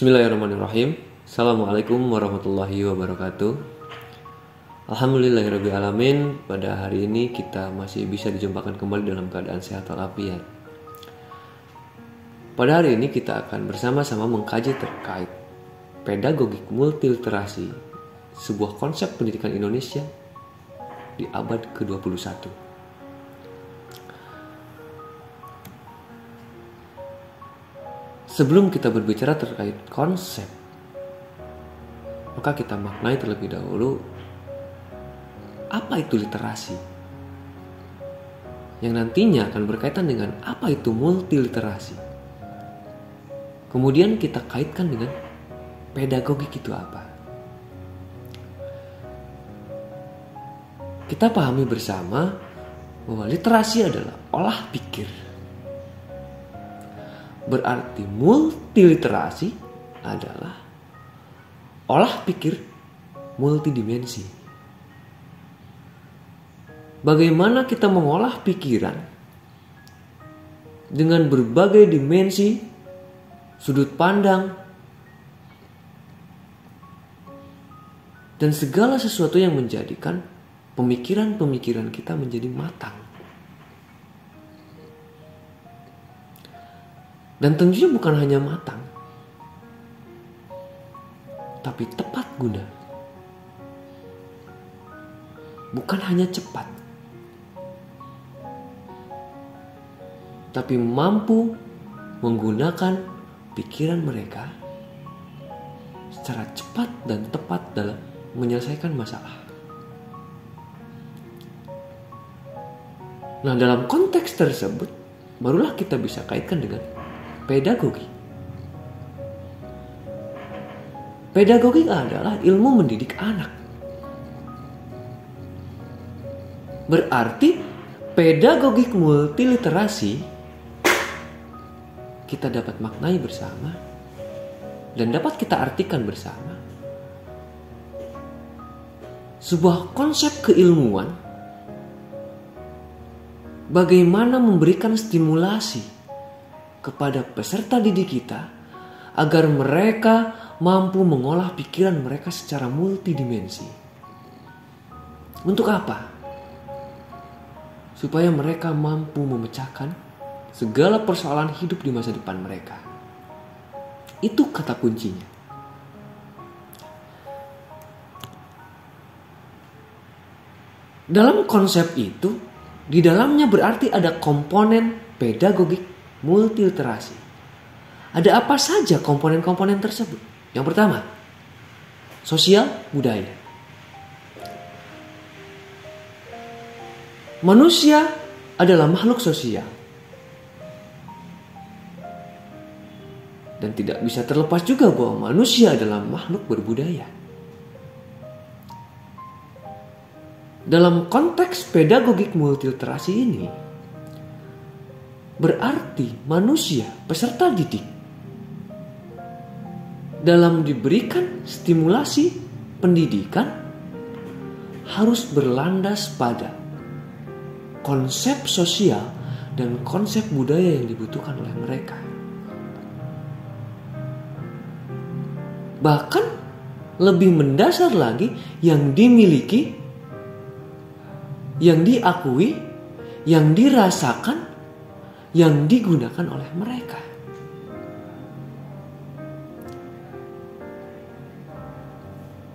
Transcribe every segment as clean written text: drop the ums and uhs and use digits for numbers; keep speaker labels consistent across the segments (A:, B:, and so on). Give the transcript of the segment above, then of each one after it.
A: Bismillahirrahmanirrahim. Assalamualaikum warahmatullahi wabarakatuh. Alhamdulillahirabbil alamin. Pada hari ini kita masih bisa dijumpakan kembali dalam keadaan sehat walafiat. Pada hari ini kita akan bersama-sama mengkaji terkait pedagogik multiliterasi, sebuah konsep pendidikan Indonesia di abad ke-21. Sebelum kita berbicara terkait konsep, maka kita maknai terlebih dahulu apa itu literasi, yang nantinya akan berkaitan dengan apa itu multiliterasi. Kemudian kita kaitkan dengan pedagogik itu apa. Kita pahami bersama bahwa literasi adalah olah pikir. Berarti multiliterasi adalah olah pikir multidimensi. Bagaimana kita mengolah pikiran dengan berbagai dimensi, sudut pandang, dan segala sesuatu yang menjadikan pemikiran-pemikiran kita menjadi matang. Dan tentunya bukan hanya matang, tapi tepat guna. Bukan hanya cepat, tapi mampu menggunakan pikiran mereka secara cepat dan tepat dalam menyelesaikan masalah. Nah, dalam konteks tersebut, barulah kita bisa kaitkan dengan pedagogi. Pedagogi adalah ilmu mendidik anak. Berarti pedagogik multiliterasi kita dapat maknai bersama dan dapat kita artikan bersama sebuah konsep keilmuan bagaimana memberikan stimulasi kepada peserta didik kita agar mereka mampu mengolah pikiran mereka secara multidimensi. Untuk apa? Supaya mereka mampu memecahkan segala persoalan hidup di masa depan mereka. Itu kata kuncinya. Dalam konsep itu, di dalamnya berarti ada komponen pedagogik multiliterasi. Ada apa saja komponen-komponen tersebut? Yang pertama, sosial budaya. Manusia adalah makhluk sosial dan tidak bisa terlepas juga bahwa manusia adalah makhluk berbudaya. Dalam konteks pedagogik multiliterasi ini, berarti manusia, peserta didik, dalam diberikan stimulasi pendidikan harus berlandas pada konsep sosial dan konsep budaya yang dibutuhkan oleh mereka. Bahkan lebih mendasar lagi, yang dimiliki, yang diakui, yang dirasakan, yang digunakan oleh mereka.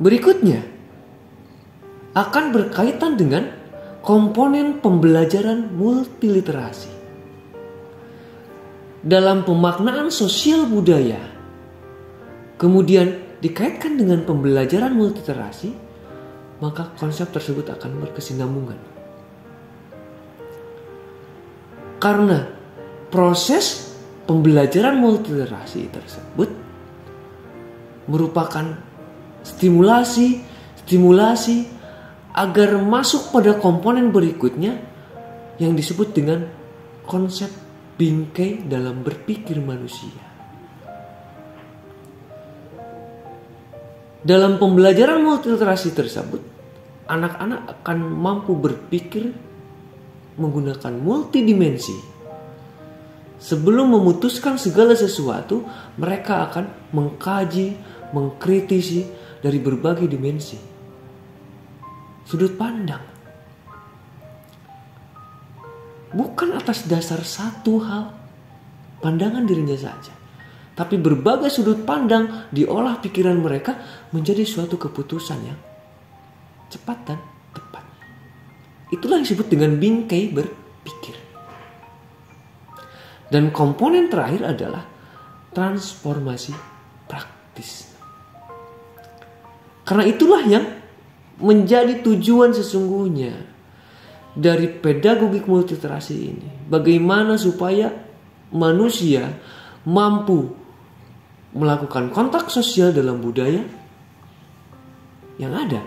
A: Berikutnya akan berkaitan dengan komponen pembelajaran multiliterasi. Dalam pemaknaan sosial budaya, kemudian dikaitkan dengan pembelajaran multiliterasi, maka konsep tersebut akan berkesinambungan. Karena proses pembelajaran multiliterasi tersebut merupakan stimulasi agar masuk pada komponen berikutnya yang disebut dengan konsep bingkai dalam berpikir manusia. Dalam pembelajaran multiliterasi tersebut, anak-anak akan mampu berpikir menggunakan multidimensi sebelum memutuskan segala sesuatu, mereka akan mengkaji, mengkritisi dari berbagai dimensi, sudut pandang. Bukan atas dasar satu hal, pandangan dirinya saja, tapi berbagai sudut pandang diolah pikiran mereka menjadi suatu keputusan yang cepat dan tepat. Itulah yang disebut dengan bingkai berpikir. Dan komponen terakhir adalah transformasi praktis. Karena itulah yang menjadi tujuan sesungguhnya dari pedagogik multiliterasi ini. Bagaimana supaya manusia mampu melakukan kontak sosial dalam budaya yang ada.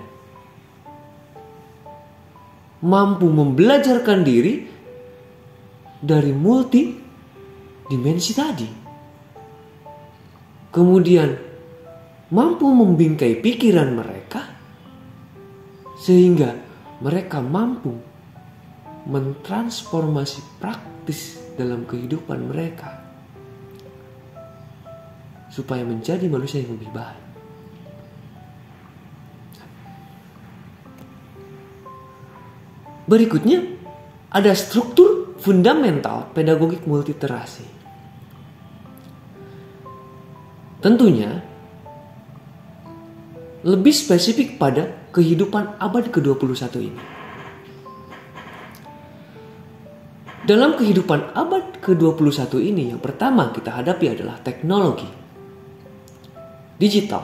A: Mampu membelajarkan diri dari multi dimensi tadi. Kemudian mampu membingkai pikiran mereka sehingga mereka mampu mentransformasi praktis dalam kehidupan mereka supaya menjadi manusia yang lebih baik. Berikutnya ada struktur fundamental pedagogik multiliterasi. Tentunya lebih spesifik pada kehidupan abad ke-21 ini. Dalam kehidupan abad ke-21 ini, yang pertama kita hadapi adalah teknologi digital.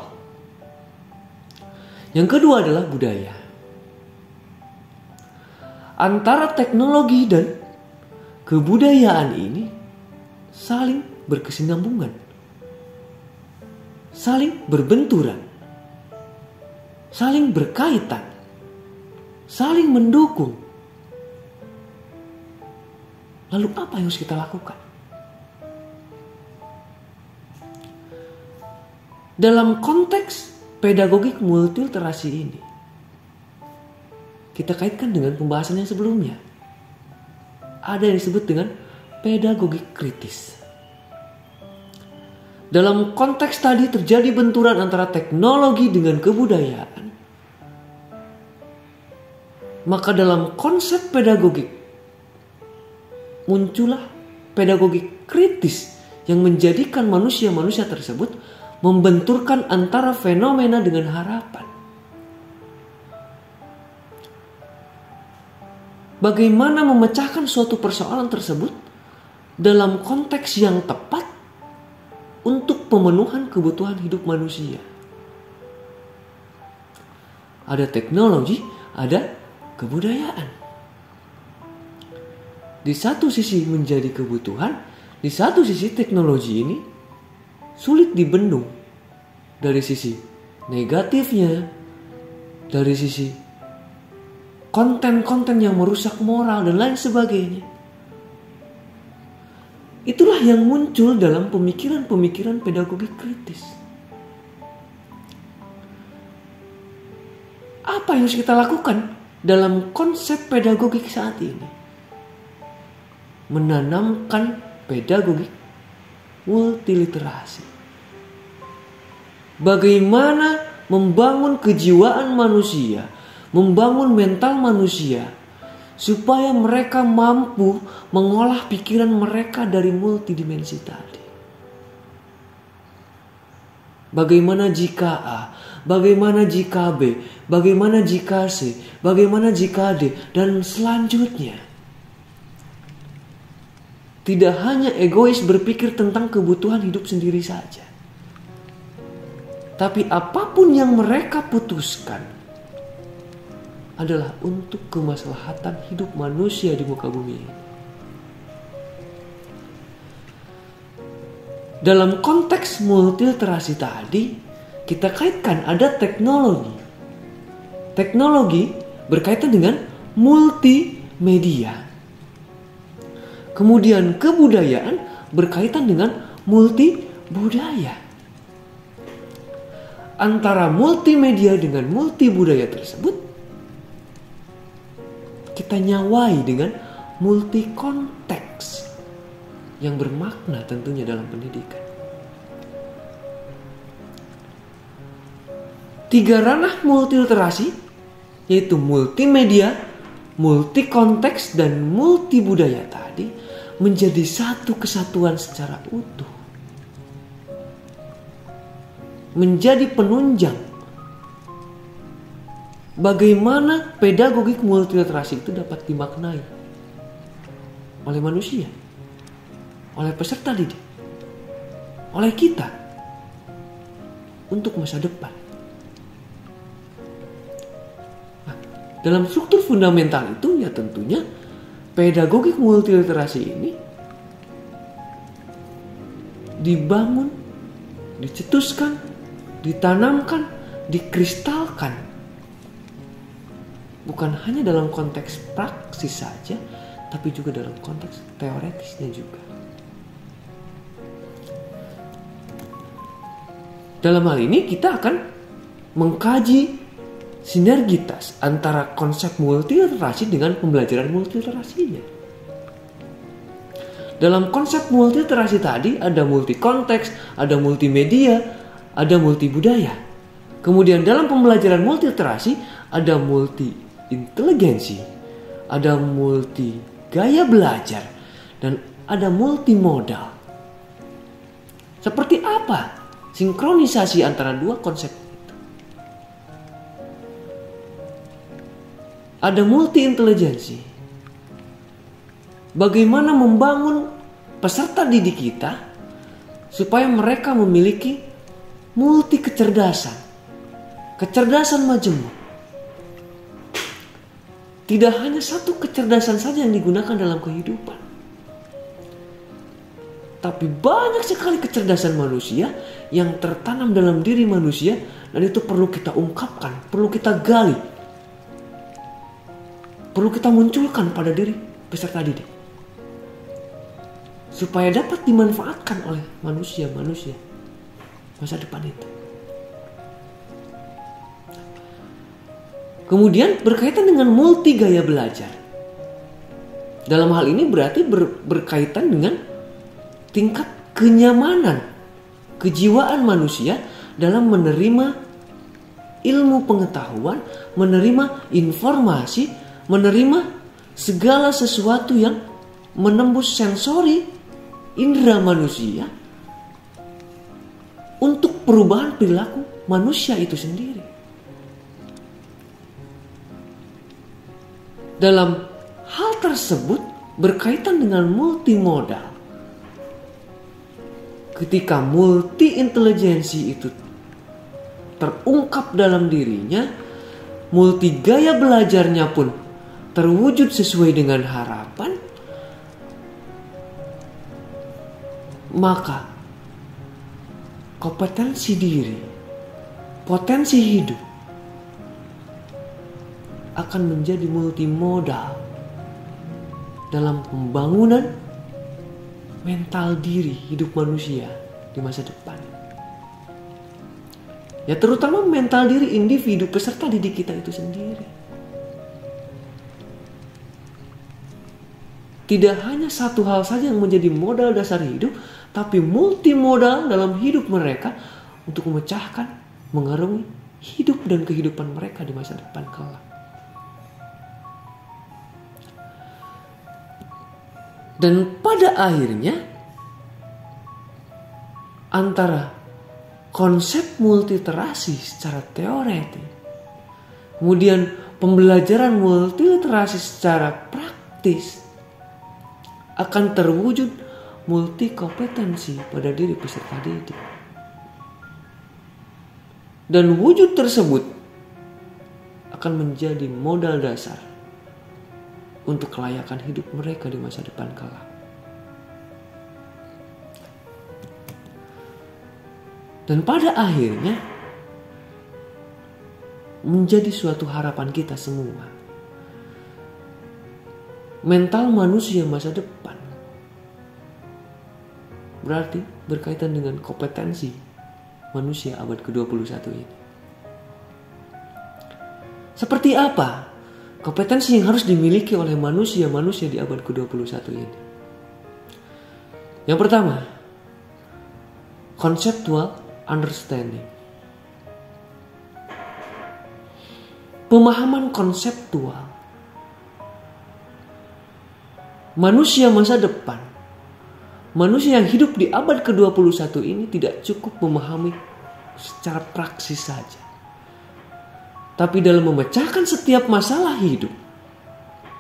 A: Yang kedua adalah budaya. Antara teknologi dan kebudayaan ini saling berkesinambungan, saling berbenturan, saling berkaitan, saling mendukung. Lalu apa yang harus kita lakukan? Dalam konteks pedagogik multiliterasi ini, kita kaitkan dengan pembahasan yang sebelumnya. Ada yang disebut dengan pedagogik kritis. Dalam konteks tadi terjadi benturan antara teknologi dengan kebudayaan. Maka dalam konsep pedagogik muncullah pedagogik kritis yang menjadikan manusia-manusia tersebut membenturkan antara fenomena dengan harapan. Bagaimana memecahkan suatu persoalan tersebut dalam konteks yang tepat untuk pemenuhan kebutuhan hidup manusia. Ada teknologi, ada kebudayaan. Di satu sisi menjadi kebutuhan, di satu sisi teknologi ini sulit dibendung dari sisi negatifnya, dari sisi konten-konten yang merusak moral dan lain sebagainya. Itulah yang muncul dalam pemikiran-pemikiran pedagogik kritis. Apa yang harus kita lakukan dalam konsep pedagogik saat ini? Menanamkan pedagogik multiliterasi. Bagaimana membangun kejiwaan manusia, membangun mental manusia supaya mereka mampu mengolah pikiran mereka dari multidimensi tadi. Bagaimana jika A, bagaimana jika B, bagaimana jika C, bagaimana jika D, dan selanjutnya. Tidak hanya egois berpikir tentang kebutuhan hidup sendiri saja, tapi apapun yang mereka putuskan adalah untuk kemaslahatan hidup manusia di muka bumi ini. Dalam konteks multiliterasi tadi, kita kaitkan ada teknologi. Teknologi berkaitan dengan multimedia. Kemudian kebudayaan berkaitan dengan multibudaya. Antara multimedia dengan multibudaya tersebut kita nyawai dengan multi konteks. yang bermakna tentunya dalam pendidikan. 3 ranah multiliterasi, yaitu multimedia, multi konteks, dan multi budaya tadi menjadi satu kesatuan secara utuh. Menjadi penunjang bagaimana pedagogik multiliterasi itu dapat dimaknai oleh manusia, oleh peserta didik, oleh kita untuk masa depan. Dalam struktur fundamental itu ya tentunya pedagogik multiliterasi ini dibangun, dicetuskan, ditanamkan, dikristalkan. Bukan hanya dalam konteks praksis saja, tapi juga dalam konteks teoretisnya juga. Dalam hal ini kita akan mengkaji sinergitas antara konsep multiliterasi dengan pembelajaran multiliterasinya. Dalam konsep multiliterasi tadi ada multi konteks, ada multimedia, ada multi budaya. Kemudian dalam pembelajaran multiliterasi ada multi inteligensi, ada multi gaya belajar, dan ada multimodal. Seperti apa sinkronisasi antara dua konsep? Ada multi intelijensi. Bagaimana membangun peserta didik kita supaya mereka memiliki multi kecerdasan. Kecerdasan majemuk. Tidak hanya satu kecerdasan saja yang digunakan dalam kehidupan. Tapi banyak sekali kecerdasan manusia yang tertanam dalam diri manusia, dan itu perlu kita ungkapkan, perlu kita gali. Perlu kita munculkan pada diri peserta didik supaya dapat dimanfaatkan oleh manusia-manusia masa depan itu. Kemudian berkaitan dengan multi gaya belajar. Dalam hal ini berarti berkaitan dengan tingkat kenyamanan, kejiwaan manusia dalam menerima ilmu pengetahuan, menerima informasi, menerima segala sesuatu yang menembus sensori indera manusia untuk perubahan perilaku manusia itu sendiri. Dalam hal tersebut berkaitan dengan multimodal. Ketika multi intelijensi itu terungkap dalam dirinya, multi gaya belajarnya pun terwujud sesuai dengan harapan, maka kompetensi diri, potensi hidup akan menjadi multimodal dalam pembangunan mental diri hidup manusia di masa depan. Ya terutama mental diri individu peserta didik kita itu sendiri. Tidak hanya satu hal saja yang menjadi modal dasar hidup, tapi multimodal dalam hidup mereka untuk memecahkan, mengarungi hidup dan kehidupan mereka di masa depan kelak. Dan pada akhirnya antara konsep multiliterasi secara teoretik, kemudian pembelajaran multiliterasi secara praktis, akan terwujud multi kompetensi pada diri peserta didik. Dan wujud tersebut akan menjadi modal dasar untuk kelayakan hidup mereka di masa depan kelak. Dan pada akhirnya menjadi suatu harapan kita semua. Mental manusia masa depan berarti berkaitan dengan kompetensi manusia abad ke-21 ini. Seperti apa kompetensi yang harus dimiliki oleh manusia-manusia di abad ke-21 ini? Yang pertama, conceptual understanding. Pemahaman konseptual. Manusia masa depan, manusia yang hidup di abad ke-21 ini tidak cukup memahami secara praksis saja. Tapi dalam memecahkan setiap masalah hidup,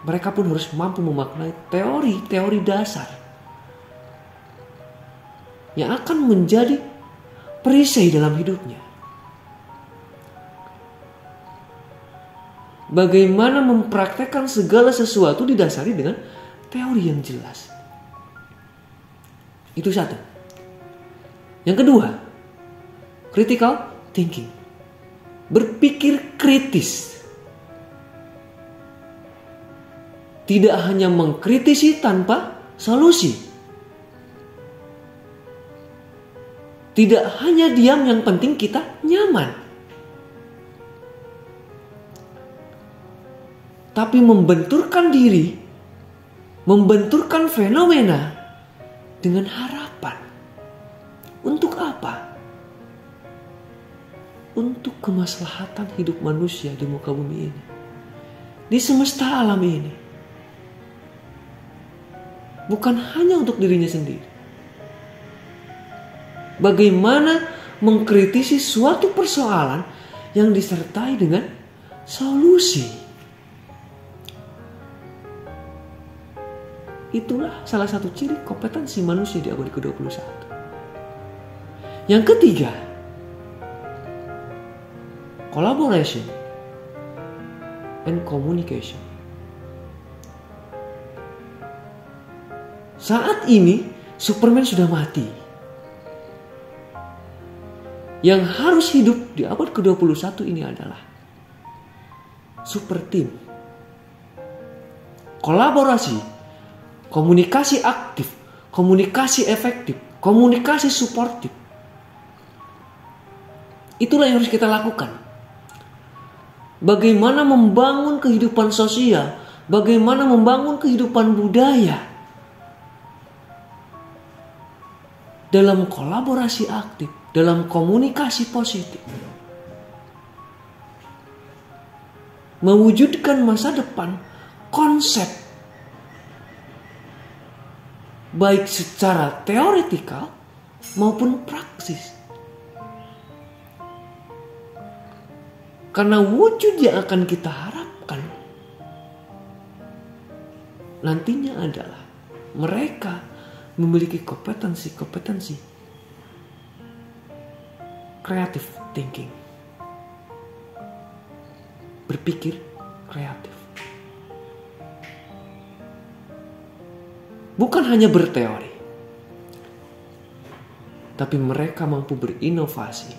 A: mereka pun harus mampu memaknai teori-teori dasar yang akan menjadi perisai dalam hidupnya. Bagaimana mempraktekkan segala sesuatu didasari dengan teori yang jelas. Itu satu. Yang kedua, critical thinking. Berpikir kritis. Tidak hanya mengkritisi tanpa solusi. Tidak hanya diam, yang penting kita nyaman. Tapi membenturkan diri, membenturkan fenomena dengan harapan. Untuk apa? Untuk kemaslahatan hidup manusia di muka bumi ini, di semesta alam ini. Bukan hanya untuk dirinya sendiri. Bagaimana mengkritisi suatu persoalan yang disertai dengan solusi. Itulah salah satu ciri kompetensi manusia di abad ke-21. Yang ketiga, collaboration and communication. Saat ini Superman sudah mati. Yang harus hidup di abad ke-21 ini adalah super team. Kolaborasi, komunikasi aktif, komunikasi efektif, komunikasi suportif. Itulah yang harus kita lakukan. Bagaimana membangun kehidupan sosial, bagaimana membangun kehidupan budaya dalam kolaborasi aktif, dalam komunikasi positif. Mewujudkan masa depan konsep, baik secara teoretikal maupun praksis. Karena wujud yang akan kita harapkan nantinya adalah mereka memiliki kompetensi creative thinking. Berpikir kreatif. Bukan hanya berteori, tapi mereka mampu berinovasi.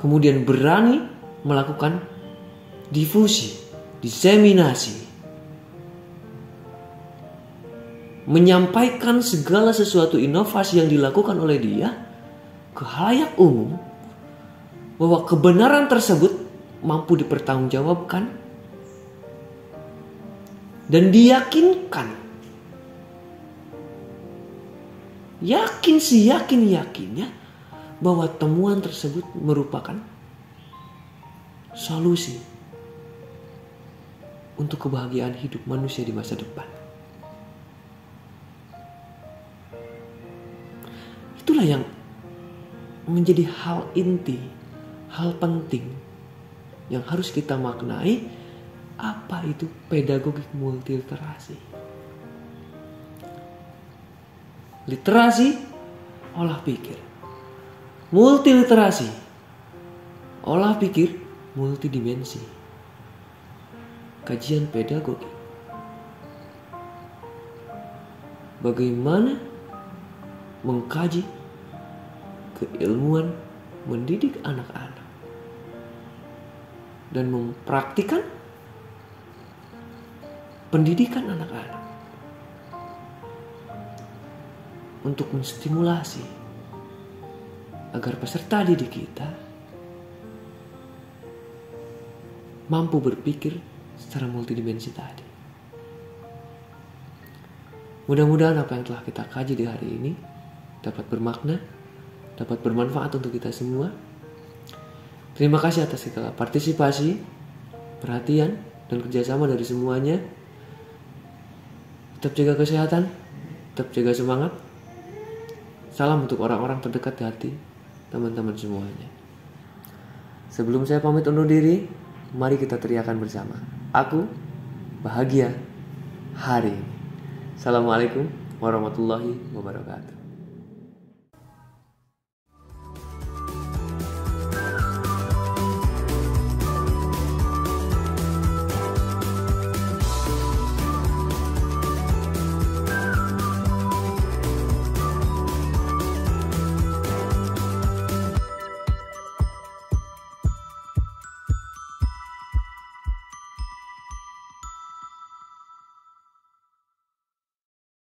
A: Kemudian berani melakukan difusi, diseminasi. Menyampaikan segala sesuatu inovasi yang dilakukan oleh dia ke khalayak umum, bahwa kebenaran tersebut mampu dipertanggungjawabkan dan diyakinkan. Yakinnya bahwa temuan tersebut merupakan solusi untuk kebahagiaan hidup manusia di masa depan. Itulah yang menjadi hal inti, hal penting yang harus kita maknai. Apa itu pedagogik multiliterasi? Literasi, olah pikir. Multiliterasi, olah pikir multidimensi. Kajian pedagogi. Bagaimana mengkaji keilmuan mendidik anak-anak dan mempraktikkan pendidikan anak-anak untuk menstimulasi agar peserta didik kita mampu berpikir secara multidimensi tadi. Mudah-mudahan apa yang telah kita kaji di hari ini dapat bermakna, dapat bermanfaat untuk kita semua. Terima kasih atas segala partisipasi, perhatian, dan kerjasama dari semuanya. Tetap jaga kesehatan, tetap jaga semangat. Salam untuk orang-orang terdekat di hati teman-teman semuanya. Sebelum saya pamit undur diri, mari kita teriakan bersama. Aku bahagia hari ini. Assalamualaikum warahmatullahi wabarakatuh.